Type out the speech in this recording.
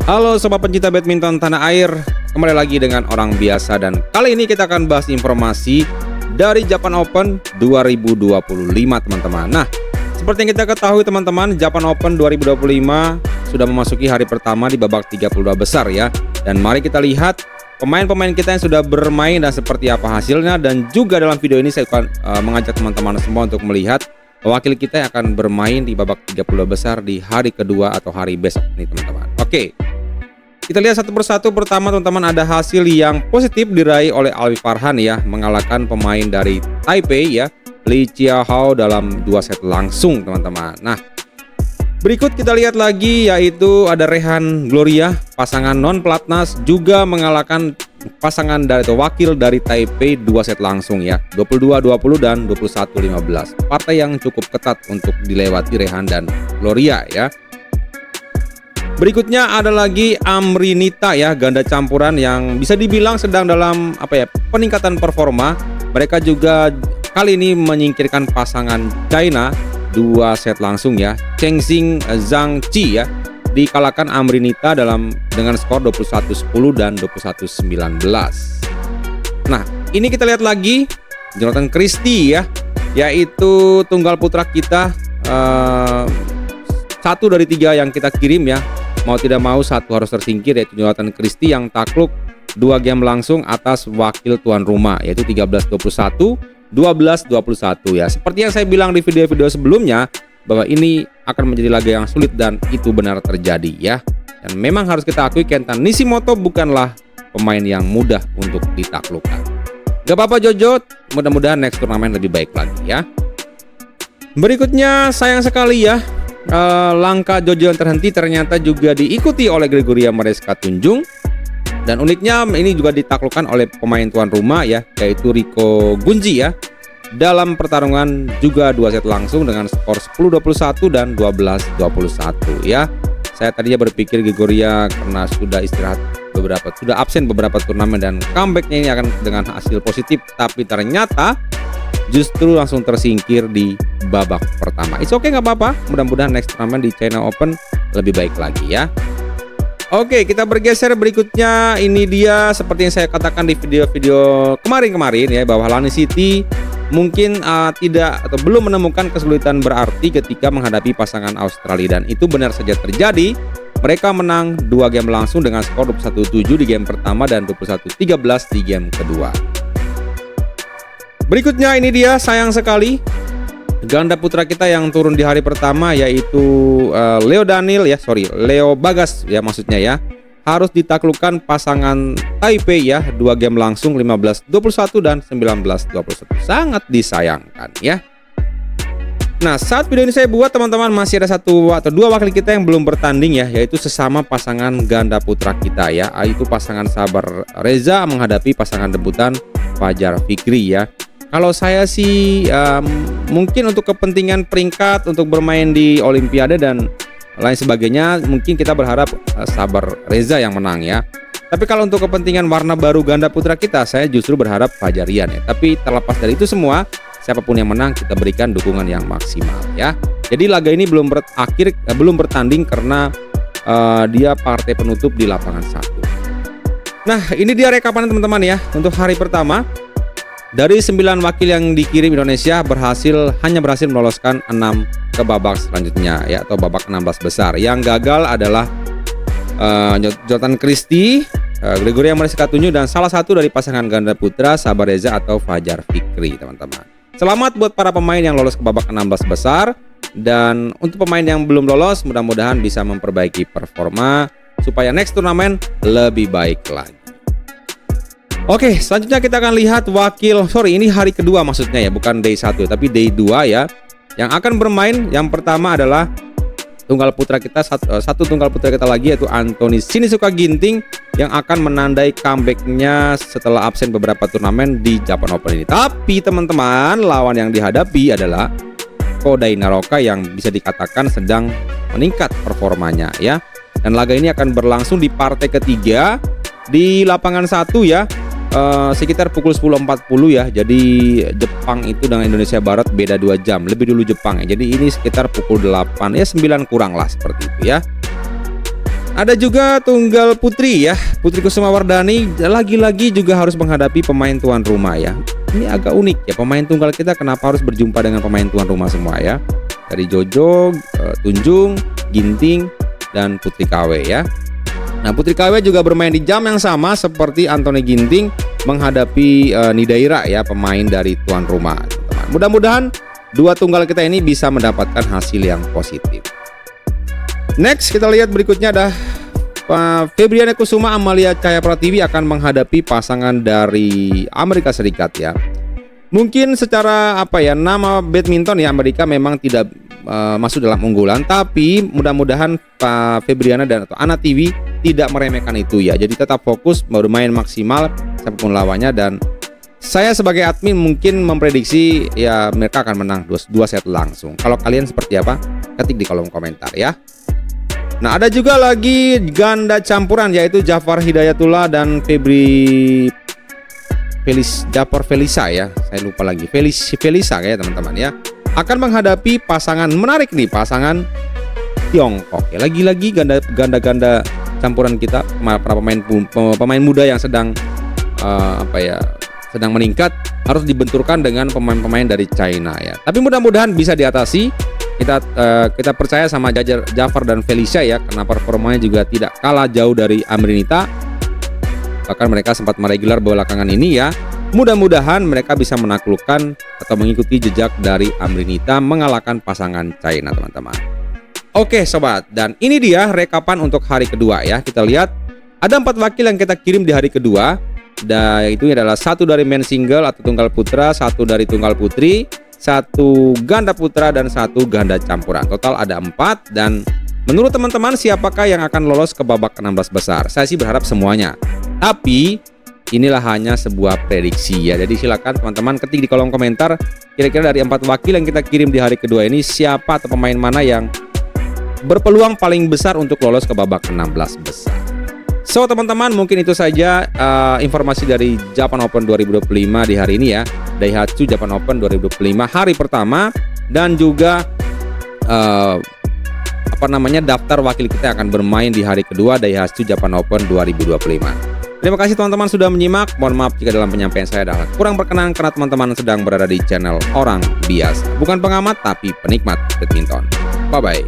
Halo sobat pencinta badminton tanah air, kembali lagi dengan orang biasa dan kali ini kita akan bahas informasi dari Japan Open 2025 teman-teman. Nah, seperti yang kita ketahui teman-teman, Japan Open 2025 sudah memasuki hari pertama di babak 32 besar ya. Dan mari kita lihat pemain-pemain kita yang sudah bermain dan seperti apa hasilnya. Dan juga dalam video ini saya akan mengajak teman-teman semua untuk melihat wakil kita yang akan bermain di babak 32 besar di hari kedua atau hari besok nih teman-teman. Oke, kita lihat satu persatu. Pertama teman-teman, ada hasil yang positif diraih oleh Alwi Farhan ya, mengalahkan pemain dari Taipei ya, Li Chiahao dalam 2 set langsung teman-teman. Nah, berikut kita lihat lagi yaitu ada Rehan Gloria, pasangan non pelatnas juga mengalahkan pasangan dari atau wakil dari Taipei 2 set langsung ya, 22-20 dan 21-15. Partai yang cukup ketat untuk dilewati Rehan dan Gloria ya. Berikutnya ada lagi Amrinita ya, ganda campuran yang bisa dibilang sedang dalam peningkatan performa. Mereka juga kali ini menyingkirkan pasangan China 2 set langsung ya. Chengxing Zhang Qi ya dikalahkan Amrinita dengan skor 21-10 dan 21-19. Nah, ini kita lihat lagi Jonathan Christie ya, yaitu tunggal putra kita, 1 dari 3 yang kita kirim ya. Mau tidak mau satu harus tersingkir, yaitu Jonathan Christie yang takluk 2 game langsung atas wakil tuan rumah, yaitu 13-21, 12-21 ya. Seperti yang saya bilang di video-video sebelumnya, bahwa ini akan menjadi laga yang sulit dan itu benar terjadi ya. Dan memang harus kita akui Kenta Nishimoto bukanlah pemain yang mudah untuk ditaklukkan. Gak apa-apa Jojo, mudah-mudahan next turnamen lebih baik lagi ya. Berikutnya sayang sekali ya, langkah Jojo yang terhenti ternyata juga diikuti oleh Gregoria Mariska Tunjung. Dan uniknya ini juga ditaklukkan oleh pemain tuan rumah ya, yaitu Riko Gunji ya, dalam pertarungan juga 2 set langsung dengan skor 10-21 dan 12-21 ya. Saya tadinya berpikir Gregoria karena sudah sudah absen beberapa turnamen dan comebacknya ini akan dengan hasil positif, tapi ternyata justru langsung tersingkir di babak pertama. It's okay, nggak apa-apa. Mudah-mudahan next turnamen di China Open lebih baik lagi ya. Oke, kita bergeser berikutnya. Ini dia seperti yang saya katakan di video-video kemarin ya, bahwa Lani City mungkin tidak atau belum menemukan kesulitan berarti ketika menghadapi pasangan Australia, dan itu benar saja terjadi. Mereka menang 2 game langsung dengan skor 21-7 di game pertama dan 21-13 di game kedua. Berikutnya ini dia, sayang sekali ganda putra kita yang turun di hari pertama, yaitu Leo Bagas ya maksudnya ya, harus ditaklukkan pasangan Taipei ya, 2 game langsung 15-21 dan 19-21. Sangat disayangkan ya. Nah, saat video ini saya buat teman-teman, masih ada 1 atau 2 wakil kita yang belum bertanding ya, yaitu sesama pasangan ganda putra kita ya, yaitu pasangan Sabar Reza menghadapi pasangan debutan Fajar Fikri ya. Kalau saya sih mungkin untuk kepentingan peringkat untuk bermain di Olimpiade dan lain sebagainya, mungkin kita berharap Sabar Reza yang menang ya. Tapi kalau untuk kepentingan warna baru ganda putra kita, saya justru berharap Fajarian ya. Tapi terlepas dari itu semua, siapapun yang menang kita berikan dukungan yang maksimal ya. Jadi laga ini belum bertanding karena dia partai penutup di lapangan 1. Nah, ini dia rekapan teman-teman ya untuk hari pertama. Dari 9 wakil yang dikirim Indonesia hanya berhasil meloloskan 6 ke babak selanjutnya ya, atau babak 16 besar. Yang gagal adalah Jonathan Christie, Gregoria Mariska Tunjung, dan salah satu dari pasangan ganda putra Sabar Reza atau Fajar Fikri teman-teman. Selamat buat para pemain yang lolos ke babak 16 besar, dan untuk pemain yang belum lolos mudah-mudahan bisa memperbaiki performa supaya next turnamen lebih baik lagi. Oke, selanjutnya kita akan lihat ini hari kedua maksudnya ya, bukan day 1 tapi day 2 ya. Yang akan bermain yang pertama adalah tunggal putra kita, satu tunggal putra kita lagi, yaitu Anthony Sinisuka Ginting yang akan menandai comebacknya setelah absen beberapa turnamen di Japan Open ini. Tapi teman-teman, lawan yang dihadapi adalah Kodai Naroka yang bisa dikatakan sedang meningkat performanya ya. Dan laga ini akan berlangsung di partai ketiga di lapangan 1 ya. Sekitar pukul 10.40 ya. Jadi Jepang itu dengan Indonesia Barat beda 2 jam, lebih dulu Jepang ya. Jadi ini sekitar pukul 8 ya, 9 kurang lah seperti itu ya. Ada juga tunggal putri ya, Putri Kusumawardhani lagi-lagi juga harus menghadapi pemain tuan rumah ya. Ini agak unik ya, pemain tunggal kita kenapa harus berjumpa dengan pemain tuan rumah semua ya. Dari Jojo, Tunjung, Ginting, dan Putri KW ya. Nah, Putri KW juga bermain di jam yang sama seperti Anthony Ginting menghadapi Nidaira ya, pemain dari tuan rumah. Teman-teman. Mudah-mudahan dua tunggal kita ini bisa mendapatkan hasil yang positif. Next kita lihat berikutnya ada Febriana Kusuma Amalia Cahaya Pratiwi akan menghadapi pasangan dari Amerika Serikat ya. Mungkin secara nama badminton ya Amerika memang tidak masuk dalam unggulan, tapi mudah-mudahan Pak Febriana dan atau Ana TV tidak meremehkan itu ya. Jadi tetap fokus bermain maksimal siapapun lawannya, dan saya sebagai admin mungkin memprediksi ya mereka akan menang 2 set langsung. Kalau kalian seperti apa? Ketik di kolom komentar ya. Nah, ada juga lagi ganda campuran yaitu Jafar Hidayatullah dan Jafar Felisa ya. Saya lupa lagi. Felisa ya teman-teman ya. Akan menghadapi pasangan menarik nih, pasangan Tiongkok ya. Lagi-lagi ganda-ganda campuran kita, para pemain muda yang sedang sedang meningkat harus dibenturkan dengan pemain-pemain dari China ya. Tapi mudah-mudahan bisa diatasi. Kita percaya sama Jafar dan Felicia ya, karena performanya juga tidak kalah jauh dari Amrinita. Bahkan mereka sempat meregular belakangan ini ya. Mudah-mudahan mereka bisa menaklukkan atau mengikuti jejak dari Amrinita mengalahkan pasangan China teman-teman. Oke sobat, dan ini dia rekapan untuk hari kedua ya. Kita lihat ada 4 wakil yang kita kirim di hari kedua. Dan itu adalah 1 dari men single atau tunggal putra, 1 dari tunggal putri, 1 ganda putra, dan 1 ganda campuran. Total ada 4. Dan menurut teman-teman siapakah yang akan lolos ke babak 16 besar? Saya sih berharap semuanya. Tapi inilah hanya sebuah prediksi ya. Jadi silakan teman-teman ketik di kolom komentar kira-kira dari 4 wakil yang kita kirim di hari kedua ini siapa atau pemain mana yang berpeluang paling besar untuk lolos ke babak 16 besar. So teman-teman, mungkin itu saja informasi dari Japan Open 2025 di hari ini ya. Daihatsu Japan Open 2025 hari pertama, dan juga daftar wakil kita yang akan bermain di hari kedua Daihatsu Japan Open 2025. Terima kasih teman-teman sudah menyimak. Mohon maaf jika dalam penyampaian saya adalah kurang berkenan karena teman-teman sedang berada di channel Orang Biasa. Bukan pengamat tapi penikmat badminton. Bye bye.